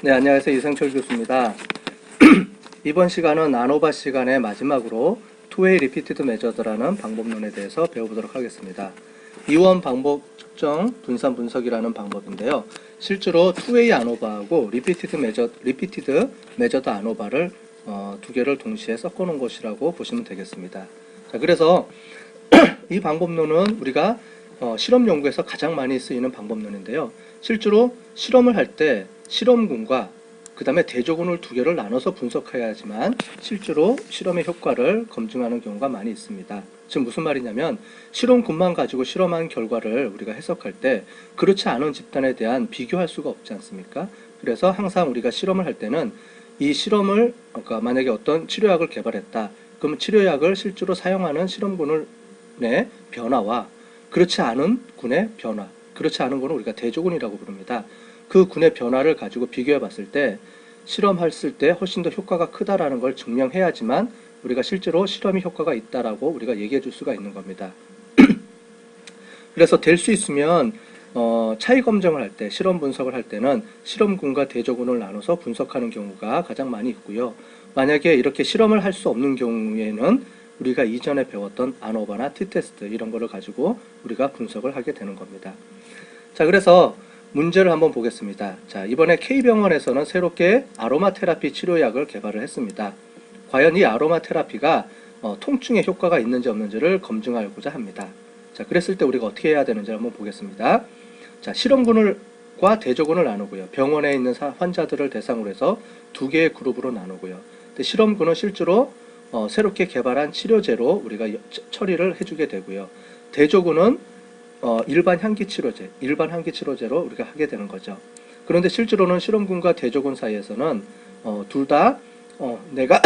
네, 안녕하세요. 이상철 교수입니다. 이번 시간은 아노바 시간의 마지막으로 투웨이 리피티드 메저드라는 방법론에 대해서 배워보도록 하겠습니다. 이원 방법 측정 분산 분석이라는 방법인데요. 실제로 투웨이 아노바하고 리피티드 메저드 아노바를 두 개를 동시에 섞어 놓은 것이라고 보시면 되겠습니다. 자, 그래서 이 방법론은 우리가 실험 연구에서 가장 많이 쓰이는 방법론인데요. 실제로 실험을 할 때 실험군과 그 다음에 대조군을 두 개를 나눠서 분석해야지만 실제로 실험의 효과를 검증하는 경우가 많이 있습니다. 즉 무슨 말이냐면 실험군만 가지고 실험한 결과를 우리가 해석할 때 그렇지 않은 집단에 대한 비교할 수가 없지 않습니까? 그래서 항상 우리가 실험을 할 때는 이 실험을 만약에 어떤 치료약을 개발했다. 그러면 치료약을 실제로 사용하는 실험군의 변화와 그렇지 않은 군의 변화, 그렇지 않은 군은 우리가 대조군이라고 부릅니다. 그 군의 변화를 가지고 비교해 봤을 때 실험했을 때 훨씬 더 효과가 크다라는 걸 증명해야지만 우리가 실제로 실험이 효과가 있다라고 우리가 얘기해 줄 수가 있는 겁니다. 그래서 될 수 있으면 차이 검증을 할 때, 실험 분석을 할 때는 실험군과 대조군을 나눠서 분석하는 경우가 가장 많이 있고요. 만약에 이렇게 실험을 할 수 없는 경우에는 우리가 이전에 배웠던 아노바나 T-테스트 이런 거를 가지고 우리가 분석을 하게 되는 겁니다. 자, 그래서 문제를 한번 보겠습니다. 자, 이번에 K병원에서는 새롭게 아로마 테라피 치료약을 개발을 했습니다. 과연 이 아로마 테라피가 통증에 효과가 있는지 없는지를 검증하고자 합니다. 자, 그랬을 때 우리가 어떻게 해야 되는지 한번 보겠습니다. 자, 실험군과 대조군을 나누고요. 병원에 있는 환자들을 대상으로 해서 두 개의 그룹으로 나누고요. 근데 실험군은 실제로 새롭게 개발한 치료제로 우리가 처리를 해주게 되고요. 대조군은 일반 향기 치료제로 우리가 하게 되는 거죠. 그런데 실제로는 실험군과 대조군 사이에서는 둘 다 내가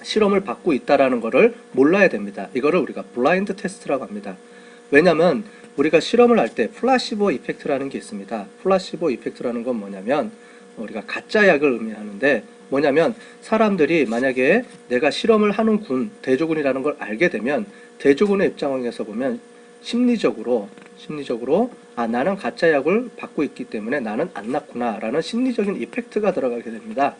실험을 받고 있다라는 것을 몰라야 됩니다. 이거를 우리가 블라인드 테스트라고 합니다. 왜냐하면 우리가 실험을 할 때 플라시보 이펙트라는 게 있습니다. 플라시보 이펙트라는 건 뭐냐면 우리가 가짜 약을 의미하는데 뭐냐면 사람들이 만약에 내가 실험을 하는 대조군이라는 걸 알게 되면 대조군의 입장에서 보면 심리적으로 나는 가짜 약을 받고 있기 때문에 나는 안 낫구나 라는 심리적인 이펙트가 들어가게 됩니다.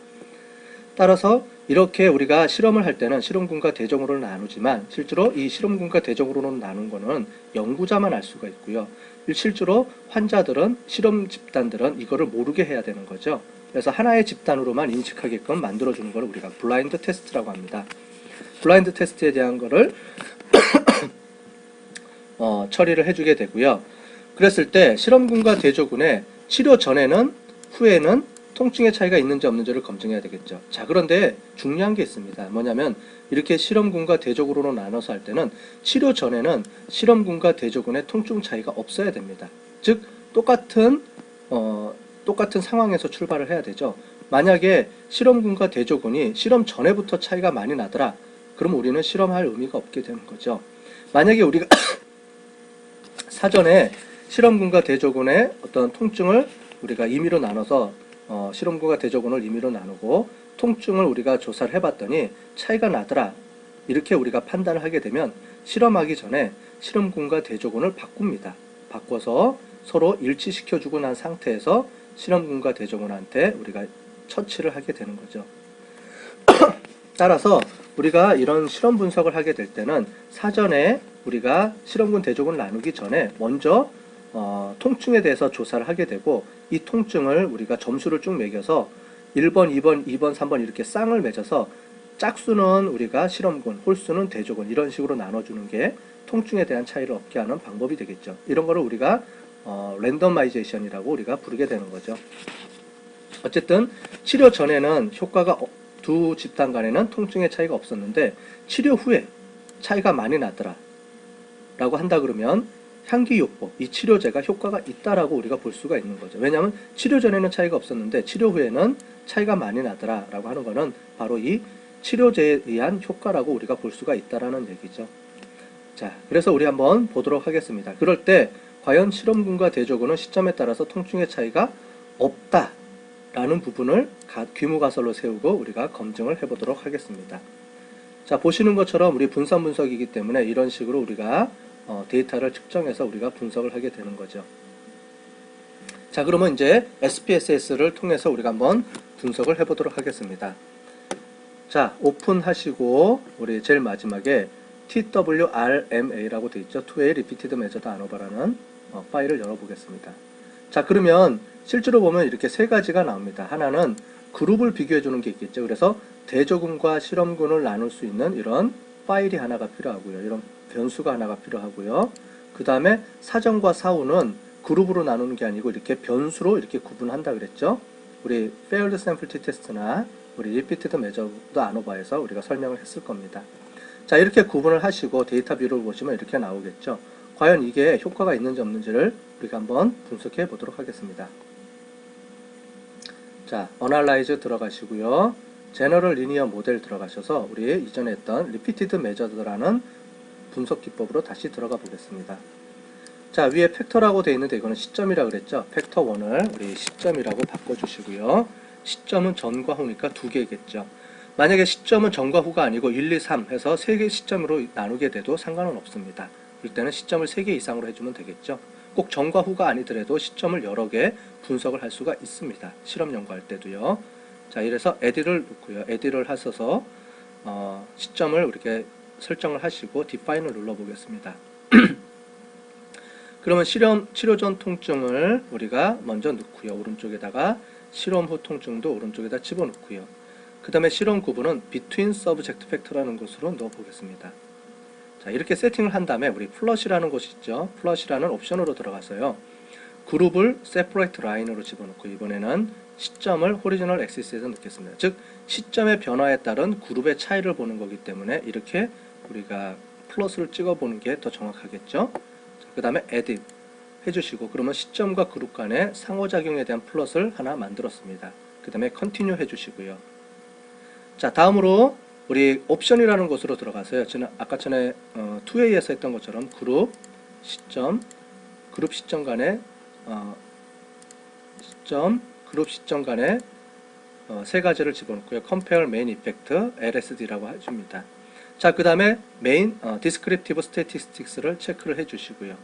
따라서 이렇게 우리가 실험을 할 때는 실험군과 대조군으로 나누지만 실제로 이 실험군과 대조군으로 나눈 거는 연구자만 알 수가 있고요. 실제로 환자들은 실험 집단들은 이거를 모르게 해야 되는 거죠. 그래서 하나의 집단으로만 인식하게끔 만들어주는 걸 우리가 블라인드 테스트라고 합니다. 블라인드 테스트에 대한 거를 처리를 해주게 되고요. 그랬을 때 실험군과 대조군의 치료 전에는 후에는 통증의 차이가 있는지 없는지를 검증해야 되겠죠. 자, 그런데 중요한 게 있습니다. 뭐냐면 이렇게 실험군과 대조군으로 나눠서 할 때는 치료 전에는 실험군과 대조군의 통증 차이가 없어야 됩니다. 즉 똑같은 상황에서 출발을 해야 되죠. 만약에 실험군과 대조군이 실험 전에부터 차이가 많이 나더라. 그럼 우리는 실험할 의미가 없게 되는 거죠. 만약에 우리가 사전에 실험군과 대조군의 어떤 통증을 우리가 임의로 나눠서 실험군과 대조군을 임의로 나누고 통증을 우리가 조사를 해봤더니 차이가 나더라. 이렇게 우리가 판단을 하게 되면 실험하기 전에 실험군과 대조군을 바꿉니다. 바꿔서 서로 일치시켜주고 난 상태에서 실험군과 대조군한테 우리가 처치를 하게 되는 거죠. 따라서 우리가 이런 실험 분석을 하게 될 때는 사전에 우리가 실험군 대조군을 나누기 전에 먼저 통증에 대해서 조사를 하게 되고 이 통증을 우리가 점수를 쭉 매겨서 1번, 2번, 2번, 3번 이렇게 쌍을 맺어서 짝수는 우리가 실험군, 홀수는 대조군 이런 식으로 나눠주는 게 통증에 대한 차이를 얻게 하는 방법이 되겠죠. 이런 거를 우리가 랜더마이제이션이라고 우리가 부르게 되는 거죠. 어쨌든 치료 전에는 효과가 두 집단 간에는 통증의 차이가 없었는데 치료 후에 차이가 많이 나더라 라고 한다 그러면 향기요법, 이 치료제가 효과가 있다라고 우리가 볼 수가 있는 거죠. 왜냐하면 치료 전에는 차이가 없었는데 치료 후에는 차이가 많이 나더라 라고 하는 거는 바로 이 치료제에 의한 효과라고 우리가 볼 수가 있다라는 얘기죠. 자, 그래서 우리 한번 보도록 하겠습니다. 그럴 때 과연 실험군과 대조군은 시점에 따라서 통증의 차이가 없다 라는 부분을 귀무가설로 세우고 우리가 검증을 해보도록 하겠습니다. 자, 보시는 것처럼 우리 분산 분석이기 때문에 이런 식으로 우리가 데이터를 측정해서 우리가 분석을 하게 되는 거죠. 자, 그러면 이제 SPSS를 통해서 우리가 한번 분석을 해보도록 하겠습니다. 자, 오픈하시고 우리 제일 마지막에 TWRMA라고 되어 있죠. Two-way Repeated Measured ANOVA라는 파일을 열어보겠습니다. 자, 그러면 실제로 보면 이렇게 세 가지가 나옵니다. 하나는 그룹을 비교해 주는 게 있겠죠. 그래서 대조군과 실험군을 나눌 수 있는 이런 파일이 하나가 필요하고요. 이런 변수가 하나가 필요하고요. 그 다음에 사전과 사후는 그룹으로 나누는 게 아니고 이렇게 변수로 이렇게 구분한다 그랬죠. 우리 Failed Sample T-Test나 우리 Repeated Measured ANOVA에서 우리가 설명을 했을 겁니다. 자, 이렇게 구분을 하시고 데이터 뷰를 보시면 이렇게 나오겠죠. 과연 이게 효과가 있는지 없는지를 우리가 한번 분석해 보도록 하겠습니다. 자, Analyze 들어가시고요. General Linear Model 들어가셔서 우리 이전에 했던 Repeated Measured라는 분석 기법으로 다시 들어가 보겠습니다. 자, 위에 팩터라고 되어 있는데 이거는 시점이라고 그랬죠. 팩터 1을 우리 시점이라고 바꿔주시고요. 시점은 전과 후니까 두 개겠죠. 만약에 시점은 전과 후가 아니고 1, 2, 3 해서 3개 시점으로 나누게 돼도 상관은 없습니다. 그럴 때는 시점을 3개 이상으로 해주면 되겠죠. 꼭 전과 후가 아니더라도 시점을 여러 개 분석을 할 수가 있습니다. 실험 연구할 때도요. 자, 이래서 add를 넣고요. add를 하셔서 시점을 이렇게 설정을 하시고 define을 눌러보겠습니다. 그러면 치료 전 통증을 우리가 먼저 넣고요. 오른쪽에다가 실험 후 통증도 오른쪽에다 집어넣고요. 그 다음에 실험 구분은 between subject factor라는 것으로 넣어보겠습니다. 자, 이렇게 세팅을 한 다음에 우리 플러시라는 곳이 있죠. 플러시라는 옵션으로 들어가서요. 그룹을 separate line으로 집어넣고 이번에는 시점을 horizontal axis에서 넣겠습니다. 즉 시점의 변화에 따른 그룹의 차이를 보는 거기 때문에 이렇게 우리가 플러스를 찍어보는 게 더 정확하겠죠. 그 다음에 add 해주시고 그러면 시점과 그룹 간의 상호작용에 대한 플러스를 하나 만들었습니다. 그 다음에 continue 해주시고요. 자, 다음으로 우리 옵션이라는 곳으로 들어가서요. 저는 아까 전에 2A에서 했던 것처럼 그룹 시점 간의 그룹 시점 간의 세 가지를 집어넣고요. compare main effect LSD라고 해줍니다. 자, 그 다음에 main descriptive statistics를 체크를 해주시고요.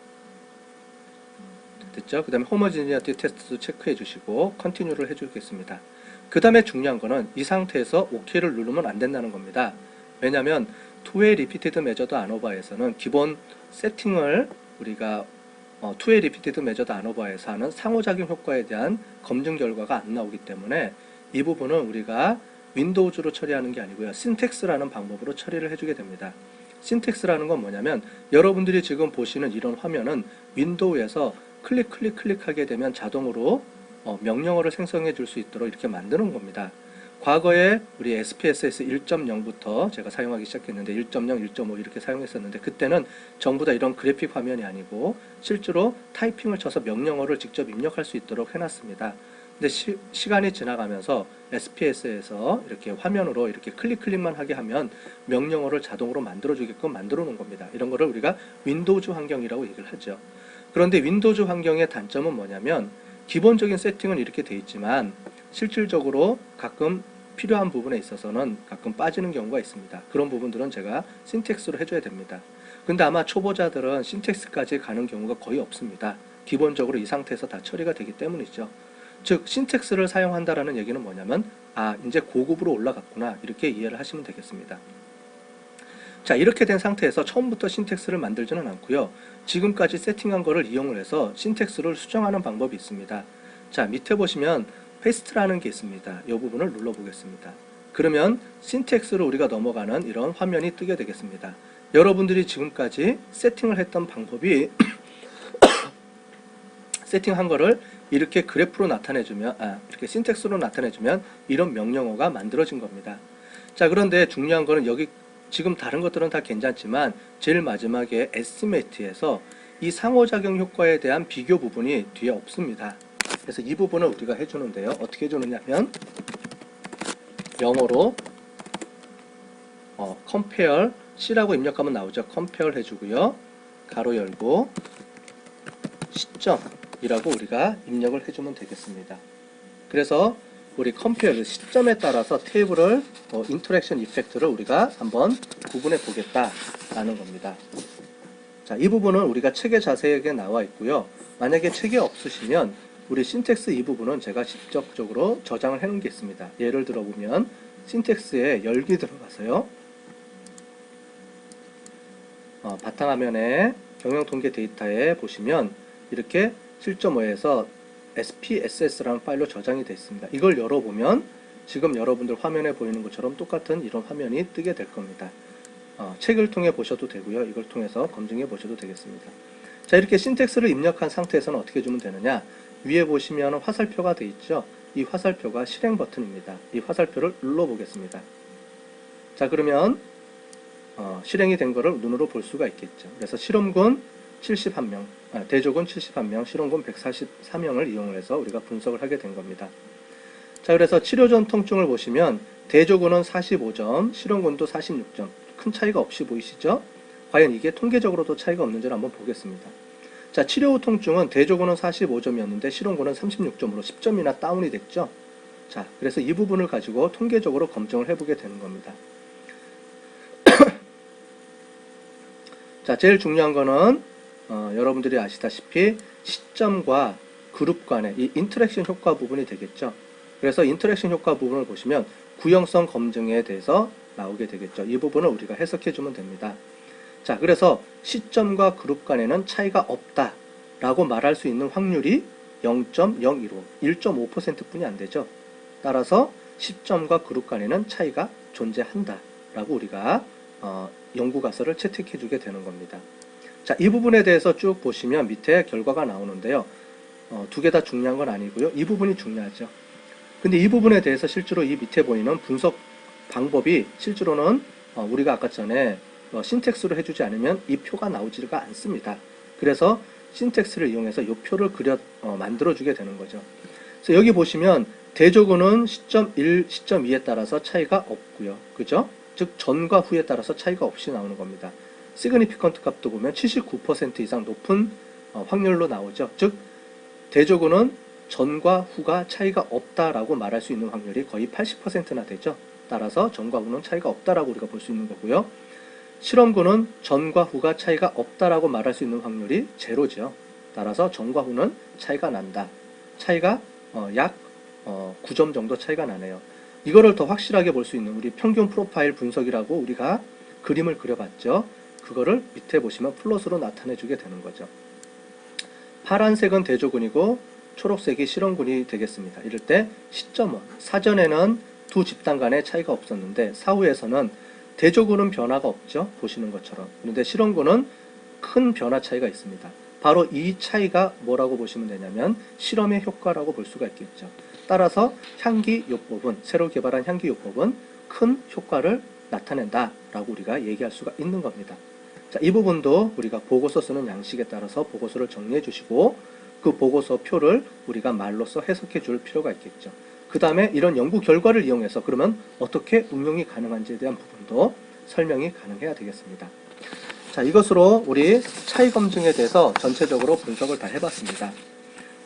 됐죠? 그 다음에 homogeneity test도 체크해 주시고 continue를 해주겠습니다. 그 다음에 중요한 거는 이 상태에서 OK를 누르면 안 된다는 겁니다. 왜냐하면 Two-way Repeated Measured ANOVA에서는 기본 세팅을 우리가 Two-way Repeated Measured ANOVA에서 하는 상호작용 효과에 대한 검증 결과가 안 나오기 때문에 이 부분은 우리가 윈도우즈로 처리하는 게 아니고요. 신텍스라는 방법으로 처리를 해주게 됩니다. 신텍스라는 건 뭐냐면 여러분들이 지금 보시는 이런 화면은 윈도우에서 클릭하게 되면 자동으로 명령어를 생성해 줄 수 있도록 이렇게 만드는 겁니다. 과거에 우리 SPSS 1.0부터 제가 사용하기 시작했는데 1.0, 1.5 이렇게 사용했었는데 그때는 전부 다 이런 그래픽 화면이 아니고 실제로 타이핑을 쳐서 명령어를 직접 입력할 수 있도록 해놨습니다. 근데 시간이 지나가면서 SPS에서 이렇게 화면으로 이렇게 클릭만 하게 하면 명령어를 자동으로 만들어주게끔 만들어 놓은 겁니다. 이런 거를 우리가 윈도우즈 환경이라고 얘기를 하죠. 그런데 윈도우즈 환경의 단점은 뭐냐면 기본적인 세팅은 이렇게 돼 있지만 실질적으로 가끔 필요한 부분에 있어서는 가끔 빠지는 경우가 있습니다. 그런 부분들은 제가 신텍스로 해줘야 됩니다. 근데 아마 초보자들은 신텍스까지 가는 경우가 거의 없습니다. 기본적으로 이 상태에서 다 처리가 되기 때문이죠. 즉 신텍스를 사용한다라는 얘기는 뭐냐면 이제 고급으로 올라갔구나 이렇게 이해를 하시면 되겠습니다. 자, 이렇게 된 상태에서 처음부터 신텍스를 만들지는 않고요. 지금까지 세팅한 거를 이용을 해서 신텍스를 수정하는 방법이 있습니다. 자, 밑에 보시면 페이스트라는 게 있습니다. 이 부분을 눌러보겠습니다. 그러면 신텍스로 우리가 넘어가는 이런 화면이 뜨게 되겠습니다. 여러분들이 지금까지 세팅을 했던 방법이 세팅한 거를 이렇게 그래프로 나타내주면 이렇게 신텍스로 나타내주면 이런 명령어가 만들어진 겁니다. 자, 그런데 중요한 거는 여기 지금 다른 것들은 다 괜찮지만 제일 마지막에 에스티메이트에서 이 상호작용 효과에 대한 비교 부분이 뒤에 없습니다. 그래서 이 부분을 우리가 해주는데요. 어떻게 해주느냐면 영어로 compare C라고 입력하면 나오죠. compare 해주고요. 가로 열고 시점이라고 우리가 입력을 해주면 되겠습니다. 그래서 우리 compare 시점에 따라서 테이블을 인터랙션 이펙트를 우리가 한번 구분해 보겠다라는 겁니다. 자, 이 부분은 우리가 책에 자세하게 나와 있고요. 만약에 책이 없으시면 우리 신텍스 이 부분은 제가 직접적으로 저장을 해 놓은 게 있습니다. 예를 들어 보면 신텍스에 열기 들어가서요. 바탕화면에 경영통계 데이터에 보시면 이렇게 7.5에서 SPSS라는 파일로 저장이 되어 있습니다. 이걸 열어보면 지금 여러분들 화면에 보이는 것처럼 똑같은 이런 화면이 뜨게 될 겁니다. 책을 통해 보셔도 되고요. 이걸 통해서 검증해 보셔도 되겠습니다. 자, 이렇게 신텍스를 입력한 상태에서는 어떻게 주면 되느냐? 위에 보시면 화살표가 되어 있죠. 이 화살표가 실행 버튼입니다. 이 화살표를 눌러 보겠습니다. 자, 그러면 실행이 된 거를 눈으로 볼 수가 있겠죠. 그래서 실험군 71명, 대조군 71명, 실험군 144명을 이용을 해서 우리가 분석을 하게 된 겁니다. 자, 그래서 치료 전 통증을 보시면 대조군은 45점, 실험군도 46점. 큰 차이가 없이 보이시죠? 과연 이게 통계적으로도 차이가 없는지를 한번 보겠습니다. 자, 치료 후 통증은 대조군은 45점이었는데 실험군은 36점으로 10점이나 다운이 됐죠? 자, 그래서 이 부분을 가지고 통계적으로 검증을 해보게 되는 겁니다. 자, 제일 중요한 거는 여러분들이 아시다시피 시점과 그룹 간의 이 인터랙션 효과 부분이 되겠죠. 그래서 인터랙션 효과 부분을 보시면 구형성 검증에 대해서 나오게 되겠죠. 이 부분을 우리가 해석해 주면 됩니다. 자, 그래서 시점과 그룹 간에는 차이가 없다 라고 말할 수 있는 확률이 0.015, 1.5% 뿐이 안 되죠. 따라서 시점과 그룹 간에는 차이가 존재한다 라고 우리가 연구가설을 채택해 주게 되는 겁니다. 자, 이 부분에 대해서 쭉 보시면 밑에 결과가 나오는데요. 두 개 다 중요한 건 아니고요. 이 부분이 중요하죠. 근데 이 부분에 대해서 실제로 이 밑에 보이는 분석 방법이 실제로는 우리가 아까 전에 신텍스로 해주지 않으면 이 표가 나오지가 않습니다. 그래서 신텍스를 이용해서 이 표를 만들어 주게 되는 거죠. 그래서 여기 보시면 대조군은 시점 1, 시점 2에 따라서 차이가 없고요. 그죠? 즉 전과 후에 따라서 차이가 없이 나오는 겁니다. 시그니피컨트 값도 보면 79% 이상 높은 확률로 나오죠. 즉 대조군은 전과 후가 차이가 없다라고 말할 수 있는 확률이 거의 80%나 되죠. 따라서 전과 후는 차이가 없다라고 우리가 볼 수 있는 거고요. 실험군은 전과 후가 차이가 없다라고 말할 수 있는 확률이 제로죠. 따라서 전과 후는 차이가 난다. 차이가 약 9점 정도 차이가 나네요. 이거를 더 확실하게 볼 수 있는 우리 평균 프로파일 분석이라고 우리가 그림을 그려봤죠. 그거를 밑에 보시면 플롯으로 나타내 주게 되는 거죠. 파란색은 대조군이고 초록색이 실험군이 되겠습니다. 이럴 때 시점은 사전에는 두 집단 간의 차이가 없었는데 사후에서는 대조군은 변화가 없죠. 보시는 것처럼. 그런데 실험군은 큰 변화 차이가 있습니다. 바로 이 차이가 뭐라고 보시면 되냐면 실험의 효과라고 볼 수가 있겠죠. 따라서 향기요법은, 새로 개발한 향기요법은 큰 효과를 나타낸다라고 우리가 얘기할 수가 있는 겁니다. 자, 이 부분도 우리가 보고서 쓰는 양식에 따라서 보고서를 정리해 주시고 그 보고서 표를 우리가 말로써 해석해 줄 필요가 있겠죠. 그 다음에 이런 연구 결과를 이용해서 그러면 어떻게 응용이 가능한지에 대한 부분도 설명이 가능해야 되겠습니다. 자, 이것으로 우리 차이 검증에 대해서 전체적으로 분석을 다 해봤습니다.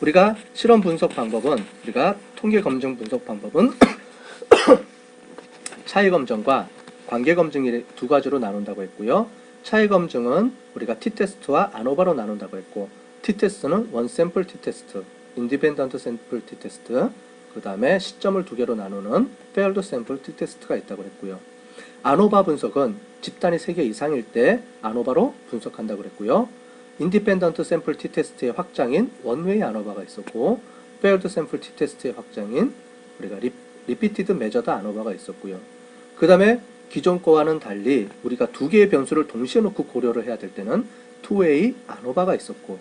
우리가 실험 분석 방법은, 우리가 통계 검증 분석 방법은 차이 검증과 관계 검증이 두 가지로 나눈다고 했고요. 차이 검증은 우리가 T테스트와 아노바로 나눈다고 했고, T테스트는 원 샘플 T테스트, 인디펜던트 샘플 T테스트, 그 다음에 시점을 두 개로 나누는 페어드 샘플 T테스트가 있다고 했고요. 아노바 분석은 집단이 3개 이상일 때 아노바로 분석한다고 했고요. 인디펜던트 샘플 T테스트의 확장인 원웨이 아노바가 있었고, 페어드 샘플 T테스트의 확장인 우리가 리피티드 메저드 아노바가 있었고요. 그 다음에 기존 거와는 달리 우리가 두 개의 변수를 동시에 놓고 고려를 해야 될 때는 투웨이 아노바가 있었고,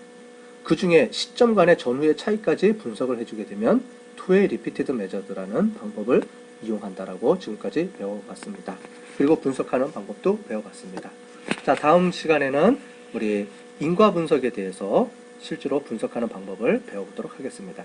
그 중에 시점 간의 전후의 차이까지 분석을 해주게 되면 투웨이 리피티드 메저드라는 방법을 이용한다라고 지금까지 배워봤습니다. 그리고 분석하는 방법도 배워봤습니다. 자, 다음 시간에는 우리 인과 분석에 대해서 실제로 분석하는 방법을 배워보도록 하겠습니다.